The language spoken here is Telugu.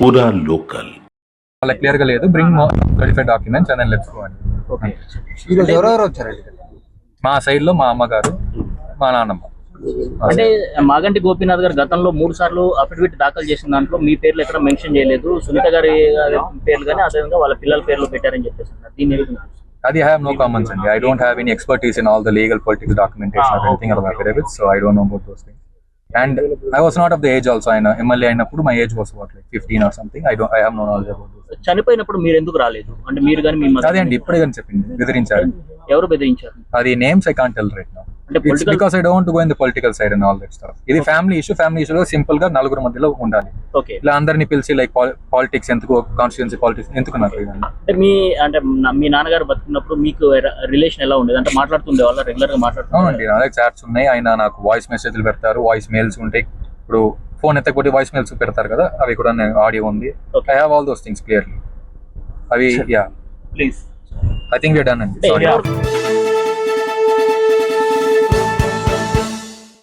పూరా లోకల్ వాళ్ళకి క్లియర్ గా లేదు. Bring verified documents and let's go అండి. ఓకే. ఈరోజు ఎవరెవరు వచ్చారండి? మా సైడ్ లో మా అమ్మగారు, మా నాన్నమ్మ. అంటే మాగంటి గోపీనాథ్ గారు గతంలో 3 సార్లు అఫిడవిట్ దాఖలు చేసిన దాంట్లో మీ పేర్లు ఎక్కడ మెన్షన్ చేయలేదు, సునీత గారి పేర్లు కానీ అదేవిధంగా వాళ్ళ పిల్లల పేర్లు పెట్టారని చెప్పేసి దీన్ని అది I have no comments అండి. I don't have any expertise in all the legal political documentation or anything about affidavits, so I don't know about those things. And I was not of the age also. ఆయన ఎమ్మెల్యే అయినప్పుడు my age was what, like 15 or something. I have no knowledge about those. చనిపోయినప్పుడు మీరు ఎందుకు రాలేదు? అంటే మీరు కానీ మీ అదే అండి, ఇప్పుడే కానీ చెప్పింది, బెదిరించారు. ఎవరు బెదిరించారు? అది names I can't tell right now. అంటే It's because I don't want to go in the political side and all that stuff. ఇది ఫ్యామిలీ ఇష్యూలో సింపుల్ గా నలుగురు మధ్యలో ఉండాలి. ఓకే. ఇలా అందరినీ పిలిచి లైక్ పాలిటిక్స్ ఎందుకు, కాన్స్టిట్యుయెన్సీ పాలిటిక్స్ ఎందుకు నాకు ఇవన్నీ. అంటే మీ నాన్నగారు బతుకున్నప్పుడు మీకు రిలేషన్ ఎలా ఉండేది? అంటే మాట్లాడుతుండే వాళ్ళ రెగ్యులర్ గా అవునండి, నా దగ్గర చాట్స్ ఉన్నాయి. ఆయన నాకు వాయిస్ మెసేజ్లు పెడతారు, వాయిస్ మెయిల్స్ ఉంటాయి. ఇప్పుడు ఫోన్ ఎత్తకపోతే వాయిస్ మెయిల్స్ పెడతారు కదా, అవి కూడా ఆడియో ఉంది. I have all those things clearly. అవి ya please I think we done అండి. సారీ.